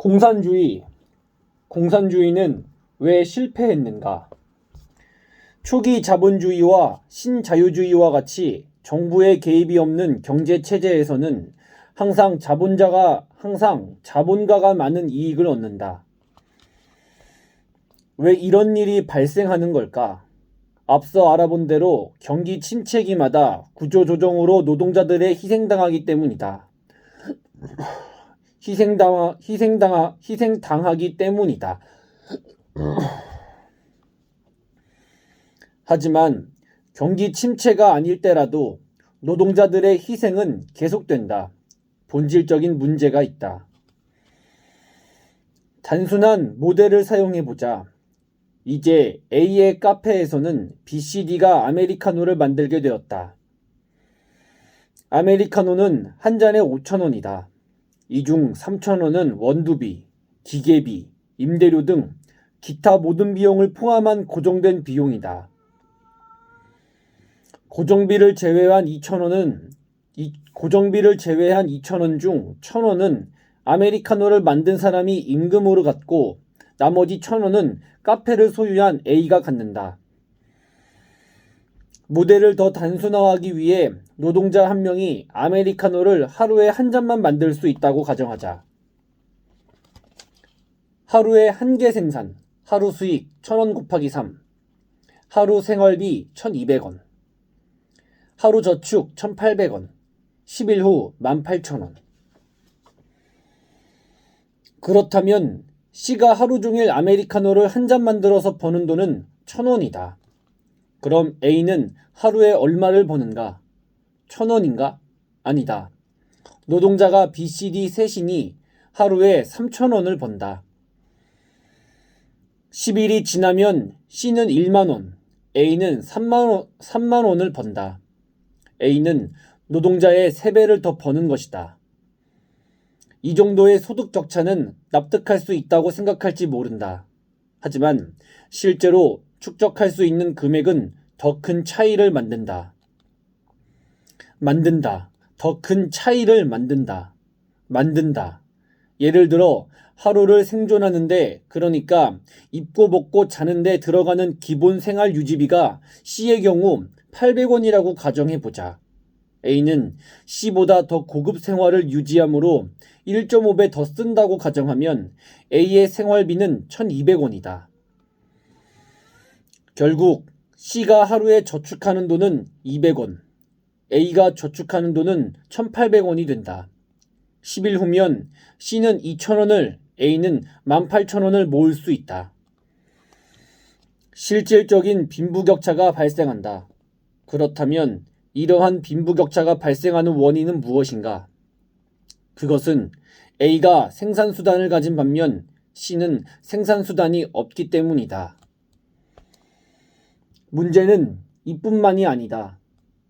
공산주의. 공산주의는 왜 실패했는가? 초기 자본주의와 신자유주의와 같이 정부의 개입이 없는 경제체제에서는 항상 자본가가 많은 이익을 얻는다. 왜 이런 일이 발생하는 걸까? 앞서 알아본 대로 경기 침체기마다 구조조정으로 노동자들의 희생당하기 때문이다. 희생당하기 때문이다. 하지만 경기 침체가 아닐 때라도 노동자들의 희생은 계속된다. 본질적인 문제가 있다. 단순한 모델을 사용해보자. 이제 A의 카페에서는 BCD가 아메리카노를 만들게 되었다. 아메리카노는 한 잔에 5,000원이다. 이 중 3,000원은 원두비, 기계비, 임대료 등 기타 모든 비용을 포함한 고정된 비용이다. 고정비를 제외한 2,000원 중 1,000원은 아메리카노를 만든 사람이 임금으로 갖고 나머지 1,000원은 카페를 소유한 A가 갖는다. 모델을 더 단순화하기 위해 노동자 한 명이 아메리카노를 하루에 한 잔만 만들 수 있다고 가정하자. 하루에 한 개 생산, 하루 수익 1,000원 곱하기 3, 하루 생활비 1,200원, 하루 저축 1,800원, 10일 후 18,000원. 그렇다면 C가 하루 종일 아메리카노를 한 잔 만들어서 버는 돈은 1,000원이다. 그럼 A는 하루에 얼마를 버는가? 1,000원인가? 아니다. 노동자가 BCD 셋이니 하루에 3,000원을 번다. 10일이 지나면 C는 1만원, A는 3만원을 번다. A는 노동자의 3배를 더 버는 것이다. 이 정도의 소득 격차는 납득할 수 있다고 생각할지 모른다. 하지만 실제로 축적할 수 있는 금액은 더 큰 차이를 만든다. 더 큰 차이를 만든다. 예를 들어 하루를 생존하는데, 그러니까 입고 먹고 자는데 들어가는 기본 생활 유지비가 C의 경우 800원이라고 가정해보자. A는 C보다 더 고급 생활을 유지하므로 1.5배 더 쓴다고 가정하면 A의 생활비는 1,200원이다. 결국 C가 하루에 저축하는 돈은 200원, A가 저축하는 돈은 1,800원이 된다. 10일 후면 C는 2,000원을, A는 18,000원을 모을 수 있다. 실질적인 빈부격차가 발생한다. 그렇다면 이러한 빈부격차가 발생하는 원인은 무엇인가? 그것은 A가 생산수단을 가진 반면 C는 생산수단이 없기 때문이다. 문제는 이뿐만이 아니다.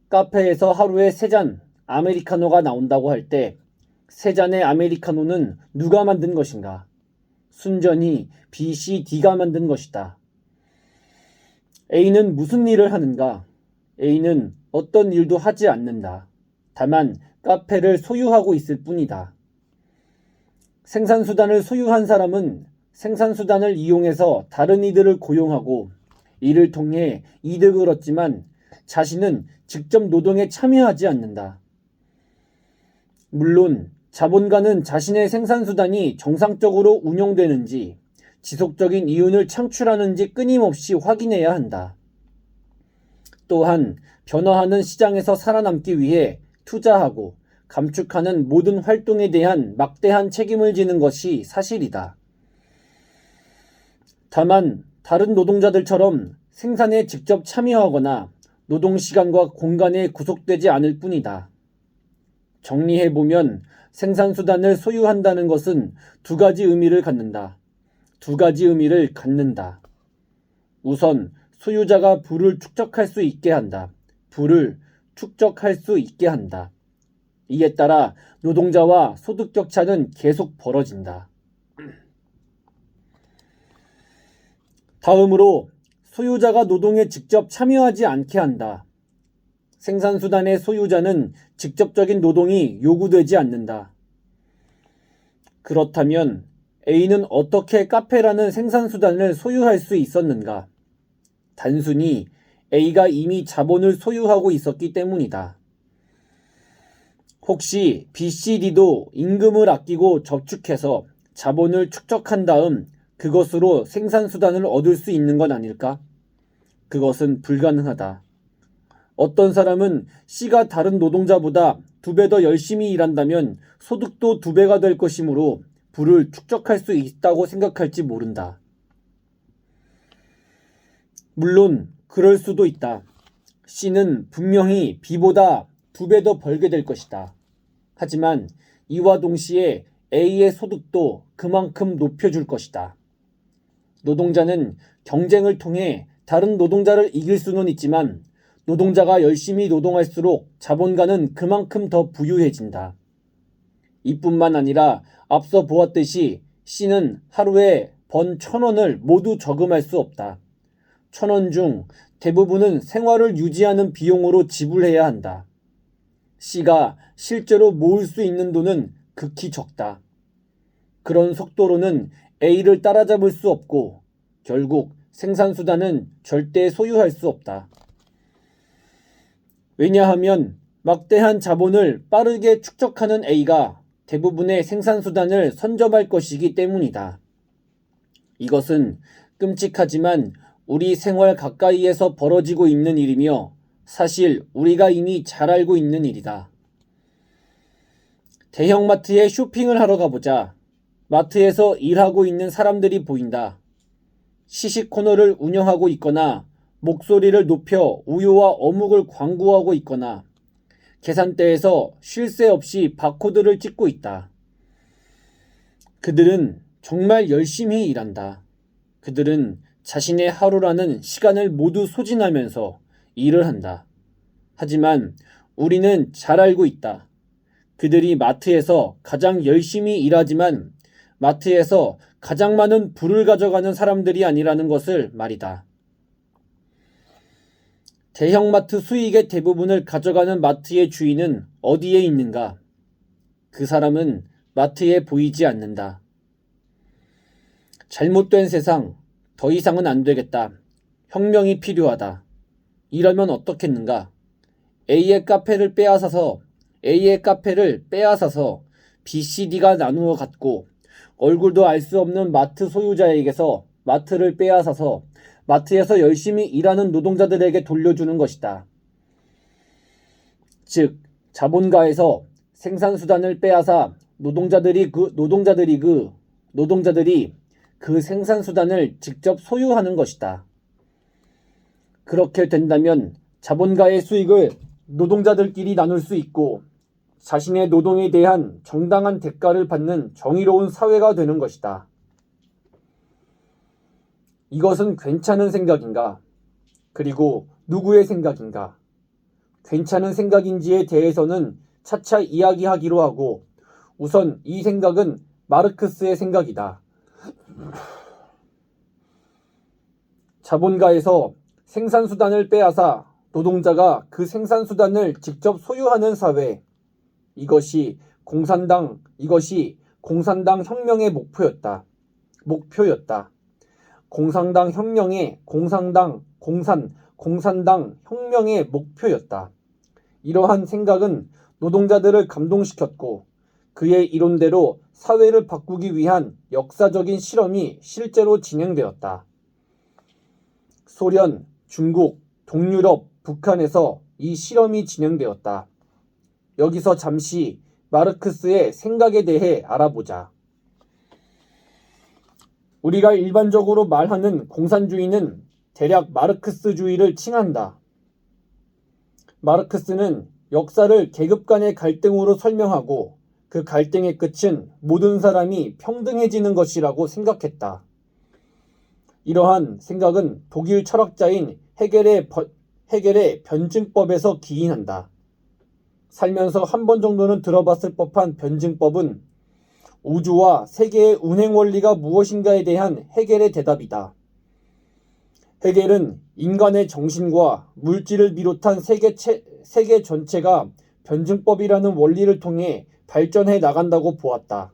카페에서 하루에 3잔 아메리카노가 나온다고 할 때 3잔의 아메리카노는 누가 만든 것인가? 순전히 BCD가 만든 것이다. A는 무슨 일을 하는가? A는 어떤 일도 하지 않는다. 다만 카페를 소유하고 있을 뿐이다. 생산수단을 소유한 사람은 생산수단을 이용해서 다른 이들을 고용하고 이를 통해 이득을 얻지만 자신은 직접 노동에 참여하지 않는다. 물론 자본가는 자신의 생산수단이 정상적으로 운용되는지, 지속적인 이윤을 창출하는지 끊임없이 확인해야 한다. 또한 변화하는 시장에서 살아남기 위해 투자하고 감축하는 모든 활동에 대한 막대한 책임을 지는 것이 사실이다. 다만 다른 노동자들처럼 생산에 직접 참여하거나 노동시간과 공간에 구속되지 않을 뿐이다. 정리해보면 생산수단을 소유한다는 것은 두 가지 의미를 갖는다. 우선 소유자가 부를 축적할 수 있게 한다. 이에 따라 노동자와 소득 격차는 계속 벌어진다. 다음으로 소유자가 노동에 직접 참여하지 않게 한다. 생산수단의 소유자는 직접적인 노동이 요구되지 않는다. 그렇다면 A는 어떻게 카페라는 생산수단을 소유할 수 있었는가? 단순히 A가 이미 자본을 소유하고 있었기 때문이다. 혹시 B, C, D도 임금을 아끼고 저축해서 자본을 축적한 다음 그것으로 생산수단을 얻을 수 있는 건 아닐까? 그것은 불가능하다. 어떤 사람은 C가 다른 노동자보다 2배 더 열심히 일한다면 소득도 2배가 될 것이므로 부를 축적할 수 있다고 생각할지 모른다. 물론 그럴 수도 있다. C는 분명히 B보다 2배 더 벌게 될 것이다. 하지만 이와 동시에 A의 소득도 그만큼 높여줄 것이다. 노동자는 경쟁을 통해 다른 노동자를 이길 수는 있지만 노동자가 열심히 노동할수록 자본가는 그만큼 더 부유해진다. 이뿐만 아니라 앞서 보았듯이 C는 하루에 번 1,000원을 모두 저금할 수 없다. 1,000원 중 대부분은 생활을 유지하는 비용으로 지불해야 한다. C가 실제로 모을 수 있는 돈은 극히 적다. 그런 속도로는 A를 따라잡을 수 없고 결국 생산수단은 절대 소유할 수 없다. 왜냐하면 막대한 자본을 빠르게 축적하는 A가 대부분의 생산수단을 선점할 것이기 때문이다. 이것은 끔찍하지만 우리 생활 가까이에서 벌어지고 있는 일이며 사실 우리가 이미 잘 알고 있는 일이다. 대형마트에 쇼핑을 하러 가보자. 마트에서 일하고 있는 사람들이 보인다. 시식 코너를 운영하고 있거나 목소리를 높여 우유와 어묵을 광고하고 있거나 계산대에서 쉴 새 없이 바코드를 찍고 있다. 그들은 정말 열심히 일한다. 그들은 자신의 하루라는 시간을 모두 소진하면서 일을 한다. 하지만 우리는 잘 알고 있다. 그들이 마트에서 가장 열심히 일하지만 마트에서 가장 많은 부를 가져가는 사람들이 아니라는 것을 말이다. 대형마트 수익의 대부분을 가져가는 마트의 주인은 어디에 있는가? 그 사람은 마트에 보이지 않는다. 잘못된 세상, 더 이상은 안 되겠다. 혁명이 필요하다. 이러면 어떻겠는가? A의 카페를 빼앗아서 B, C, D가 나누어 갖고 얼굴도 알 수 없는 마트 소유자에게서 마트를 빼앗아서 마트에서 열심히 일하는 노동자들에게 돌려주는 것이다. 즉, 자본가에서 생산수단을 빼앗아 노동자들이 그 생산수단을 직접 소유하는 것이다. 그렇게 된다면 자본가의 수익을 노동자들끼리 나눌 수 있고 자신의 노동에 대한 정당한 대가를 받는 정의로운 사회가 되는 것이다. 이것은 괜찮은 생각인가? 그리고 누구의 생각인가? 괜찮은 생각인지에 대해서는 차차 이야기하기로 하고 우선 이 생각은 마르크스의 생각이다. 자본가에서 생산수단을 빼앗아 노동자가 그 생산수단을 직접 소유하는 사회. 이것이 공산당 혁명의 목표였다. 공산당 혁명의 목표였다. 이러한 생각은 노동자들을 감동시켰고 그의 이론대로 사회를 바꾸기 위한 역사적인 실험이 실제로 진행되었다. 소련, 중국, 동유럽, 북한에서 이 실험이 진행되었다. 여기서 잠시 마르크스의 생각에 대해 알아보자. 우리가 일반적으로 말하는 공산주의는 대략 마르크스주의를 칭한다. 마르크스는 역사를 계급 간의 갈등으로 설명하고 그 갈등의 끝은 모든 사람이 평등해지는 것이라고 생각했다. 이러한 생각은 독일 철학자인 헤겔의 변증법에서 기인한다. 살면서 한 번 정도는 들어봤을 법한 변증법은 우주와 세계의 운행 원리가 무엇인가에 대한 헤겔의 대답이다. 헤겔은 인간의 정신과 물질을 비롯한 세계 전체가 변증법이라는 원리를 통해 발전해 나간다고 보았다.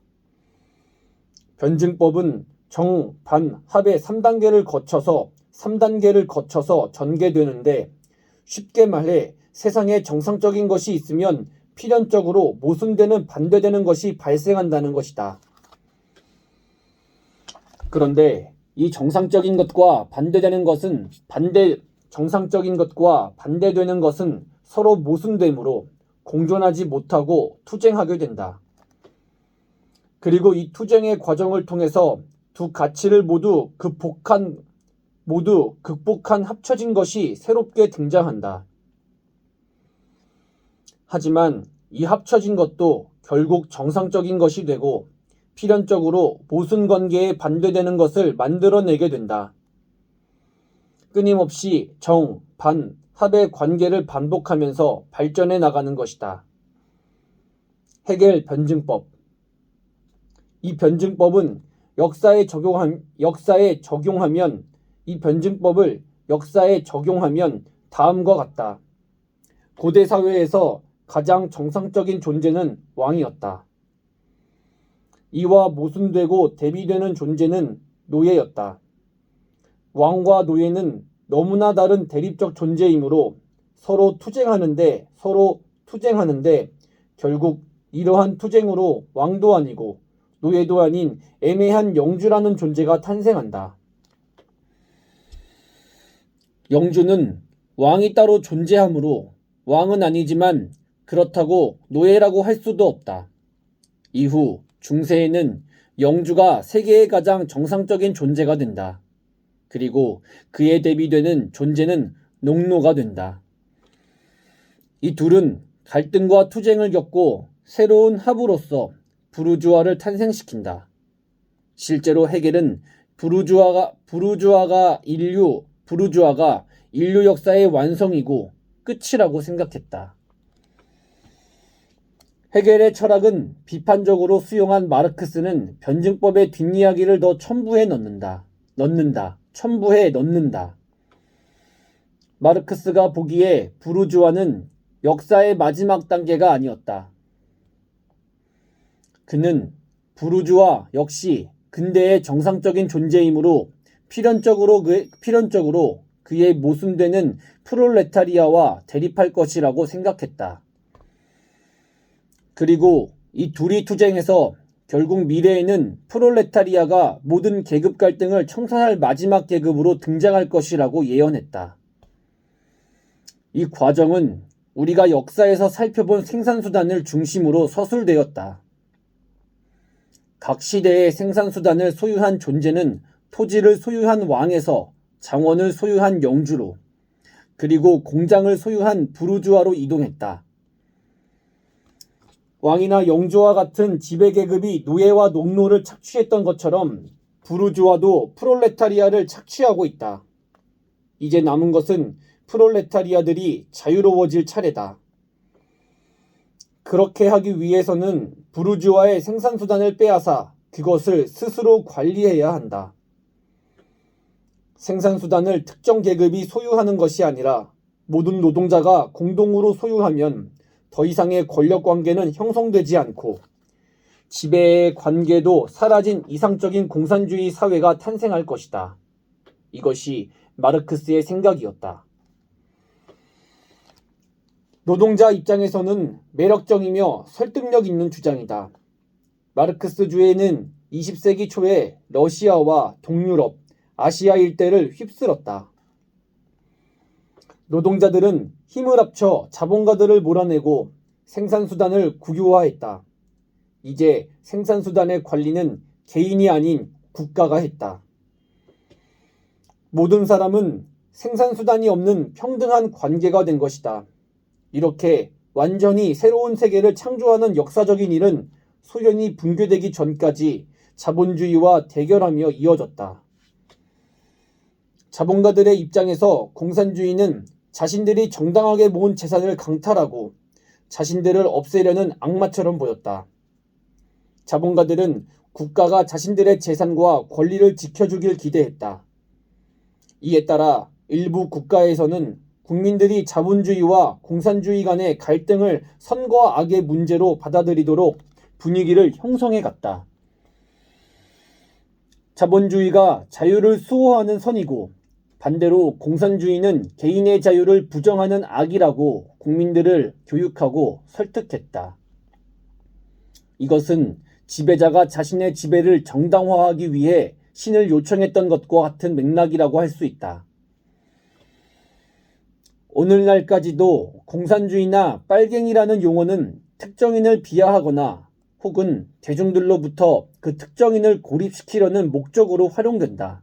변증법은 정, 반, 합의 3단계를 거쳐서 전개되는데 쉽게 말해 세상에 정상적인 것이 있으면 필연적으로 모순되는 반대되는 것이 발생한다는 것이다. 그런데 이 정상적인 것과 반대되는 것은 서로 모순되므로 공존하지 못하고 투쟁하게 된다. 그리고 이 투쟁의 과정을 통해서 두 가치를 모두 극복한 합쳐진 것이 새롭게 등장한다. 하지만 이 합쳐진 것도 결국 정상적인 것이 되고 필연적으로 모순 관계에 반대되는 것을 만들어내게 된다. 끊임없이 정, 반, 합의 관계를 반복하면서 발전해 나가는 것이다. 헤겔 변증법. 이 변증법은 역사에 적용하면 다음과 같다. 고대 사회에서 가장 정상적인 존재는 왕이었다. 이와 모순되고 대비되는 존재는 노예였다. 왕과 노예는 너무나 다른 대립적 존재이므로 서로 투쟁하는데 결국 이러한 투쟁으로 왕도 아니고 노예도 아닌 애매한 영주라는 존재가 탄생한다. 영주는 왕이 따로 존재하므로 왕은 아니지만 그렇다고 노예라고 할 수도 없다. 이후 중세에는 영주가 세계의 가장 정상적인 존재가 된다. 그리고 그에 대비되는 존재는 농노가 된다. 이 둘은 갈등과 투쟁을 겪고 새로운 합으로서 부르주아를 탄생시킨다. 실제로 헤겔은 부르주아가 인류 역사의 완성이고 끝이라고 생각했다. 헤겔의 철학은 비판적으로 수용한 마르크스는 변증법의 뒷이야기를 더 첨부해 넣는다. 마르크스가 보기에 부르주아는 역사의 마지막 단계가 아니었다. 그는 부르주아 역시 근대의 정상적인 존재이므로 필연적으로 그의 모순되는 프롤레타리아와 대립할 것이라고 생각했다. 그리고 이 둘이 투쟁해서 결국 미래에는 프롤레타리아가 모든 계급 갈등을 청산할 마지막 계급으로 등장할 것이라고 예언했다. 이 과정은 우리가 역사에서 살펴본 생산수단을 중심으로 서술되었다. 각 시대의 생산수단을 소유한 존재는 토지를 소유한 왕에서 장원을 소유한 영주로, 그리고 공장을 소유한 부르주아로 이동했다. 왕이나 영주와 같은 지배계급이 노예와 농노를 착취했던 것처럼 부르주아도 프롤레타리아를 착취하고 있다. 이제 남은 것은 프롤레타리아들이 자유로워질 차례다. 그렇게 하기 위해서는 부르주아의 생산수단을 빼앗아 그것을 스스로 관리해야 한다. 생산수단을 특정 계급이 소유하는 것이 아니라 모든 노동자가 공동으로 소유하면 더 이상의 권력관계는 형성되지 않고 지배의 관계도 사라진 이상적인 공산주의 사회가 탄생할 것이다. 이것이 마르크스의 생각이었다. 노동자 입장에서는 매력적이며 설득력 있는 주장이다. 마르크스주의는 20세기 초에 러시아와 동유럽, 아시아 일대를 휩쓸었다. 노동자들은 힘을 합쳐 자본가들을 몰아내고 생산수단을 국유화했다. 이제 생산수단의 관리는 개인이 아닌 국가가 했다. 모든 사람은 생산수단이 없는 평등한 관계가 된 것이다. 이렇게 완전히 새로운 세계를 창조하는 역사적인 일은 소련이 붕괴되기 전까지 자본주의와 대결하며 이어졌다. 자본가들의 입장에서 공산주의는 자신들이 정당하게 모은 재산을 강탈하고 자신들을 없애려는 악마처럼 보였다. 자본가들은 국가가 자신들의 재산과 권리를 지켜주길 기대했다. 이에 따라 일부 국가에서는 국민들이 자본주의와 공산주의 간의 갈등을 선과 악의 문제로 받아들이도록 분위기를 형성해 갔다. 자본주의가 자유를 수호하는 선이고 반대로 공산주의는 개인의 자유를 부정하는 악이라고 국민들을 교육하고 설득했다. 이것은 지배자가 자신의 지배를 정당화하기 위해 신을 요청했던 것과 같은 맥락이라고 할 수 있다. 오늘날까지도 공산주의나 빨갱이라는 용어는 특정인을 비하하거나 혹은 대중들로부터 그 특정인을 고립시키려는 목적으로 활용된다.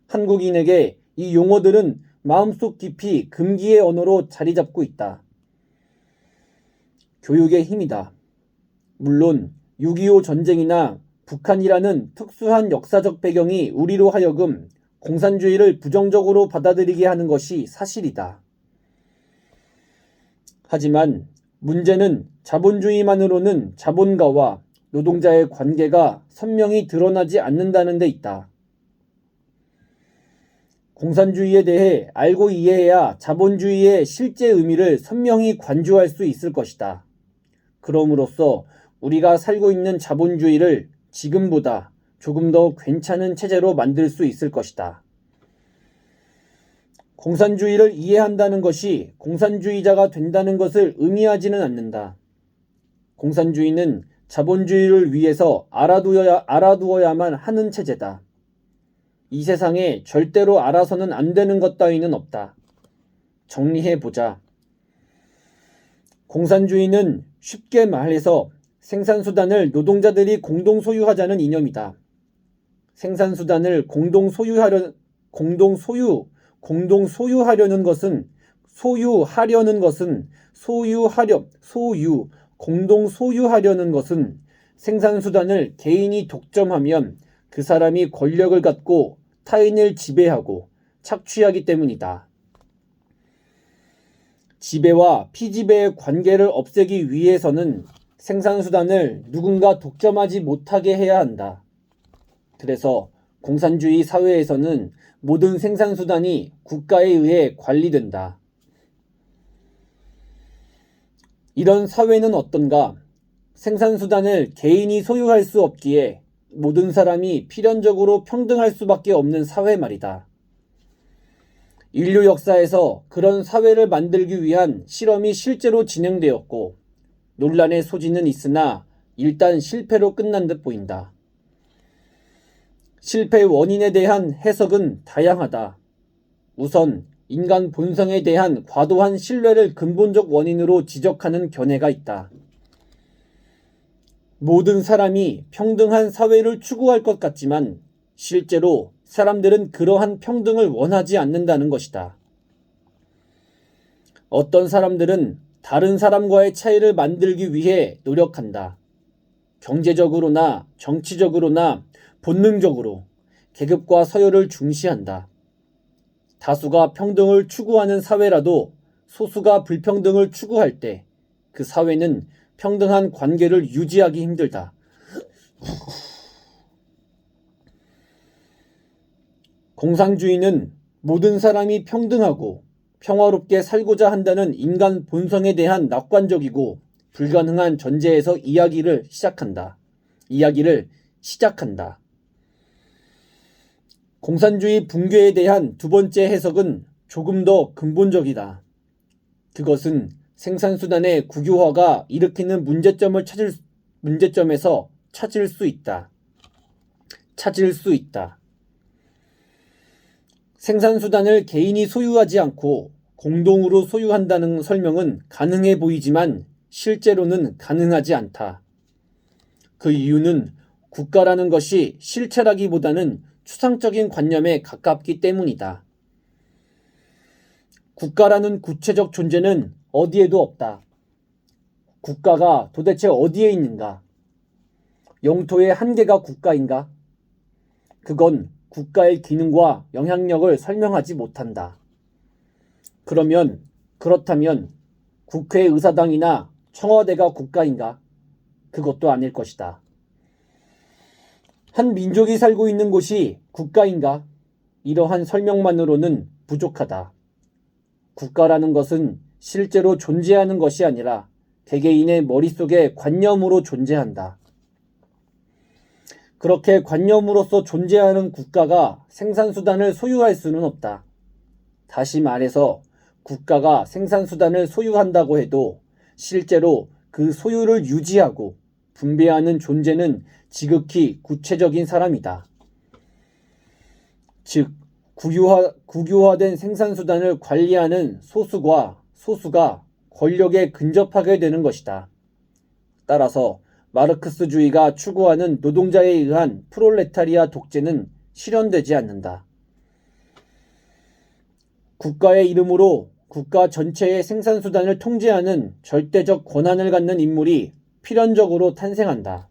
한국인에게 이 용어들은 마음속 깊이 금기의 언어로 자리 잡고 있다. 교육의 힘이다. 물론 6.25 전쟁이나 북한이라는 특수한 역사적 배경이 우리로 하여금 공산주의를 부정적으로 받아들이게 하는 것이 사실이다. 하지만 문제는 자본주의만으로는 자본가와 노동자의 관계가 선명히 드러나지 않는다는 데 있다. 공산주의에 대해 알고 이해해야 자본주의의 실제 의미를 선명히 관주할 수 있을 것이다. 그럼으로써 우리가 살고 있는 자본주의를 지금보다 조금 더 괜찮은 체제로 만들 수 있을 것이다. 공산주의를 이해한다는 것이 공산주의자가 된다는 것을 의미하지는 않는다. 공산주의는 자본주의를 위해서 알아두어야만 하는 체제다. 이 세상에 절대로 알아서는 안 되는 것 따위는 없다. 정리해보자. 공산주의는 쉽게 말해서 생산수단을 노동자들이 공동 소유하자는 이념이다. 생산수단을 공동 소유하려는 것은 공동 소유하려는 것은 생산수단을 개인이 독점하면 그 사람이 권력을 갖고 타인을 지배하고 착취하기 때문이다. 지배와 피지배의 관계를 없애기 위해서는 생산수단을 누군가 독점하지 못하게 해야 한다. 그래서 공산주의 사회에서는 모든 생산수단이 국가에 의해 관리된다. 이런 사회는 어떤가? 생산수단을 개인이 소유할 수 없기에 모든 사람이 필연적으로 평등할 수밖에 없는 사회 말이다. 인류 역사에서 그런 사회를 만들기 위한 실험이 실제로 진행되었고 논란의 소지는 있으나 일단 실패로 끝난 듯 보인다. 실패 원인에 대한 해석은 다양하다. 우선 인간 본성에 대한 과도한 신뢰를 근본적 원인으로 지적하는 견해가 있다. 모든 사람이 평등한 사회를 추구할 것 같지만 실제로 사람들은 그러한 평등을 원하지 않는다는 것이다. 어떤 사람들은 다른 사람과의 차이를 만들기 위해 노력한다. 경제적으로나 정치적으로나 본능적으로 계급과 서열을 중시한다. 다수가 평등을 추구하는 사회라도 소수가 불평등을 추구할 때 그 사회는 평등한 관계를 유지하기 힘들다. 공산주의는 모든 사람이 평등하고 평화롭게 살고자 한다는 인간 본성에 대한 낙관적이고 불가능한 전제에서 이야기를 시작한다. 공산주의 붕괴에 대한 두 번째 해석은 조금 더 근본적이다. 그것은 생산수단의 국유화가 일으키는 문제점에서 찾을 수 있다. 생산수단을 개인이 소유하지 않고 공동으로 소유한다는 설명은 가능해 보이지만 실제로는 가능하지 않다. 그 이유는 국가라는 것이 실체라기보다는 추상적인 관념에 가깝기 때문이다. 국가라는 구체적 존재는 어디에도 없다. 국가가 도대체 어디에 있는가? 영토의 한계가 국가인가? 그건 국가의 기능과 영향력을 설명하지 못한다. 그렇다면 국회의사당이나 청와대가 국가인가? 그것도 아닐 것이다. 한 민족이 살고 있는 곳이 국가인가? 이러한 설명만으로는 부족하다. 국가라는 것은 실제로 존재하는 것이 아니라 개개인의 머릿속의 관념으로 존재한다. 그렇게 관념으로서 존재하는 국가가 생산수단을 소유할 수는 없다. 다시 말해서 국가가 생산수단을 소유한다고 해도 실제로 그 소유를 유지하고 분배하는 존재는 지극히 구체적인 사람이다. 즉, 국유화된 생산수단을 관리하는 소수가 권력에 근접하게 되는 것이다. 따라서 마르크스주의가 추구하는 노동자에 의한 프롤레타리아 독재는 실현되지 않는다. 국가의 이름으로 국가 전체의 생산수단을 통제하는 절대적 권한을 갖는 인물이 필연적으로 탄생한다.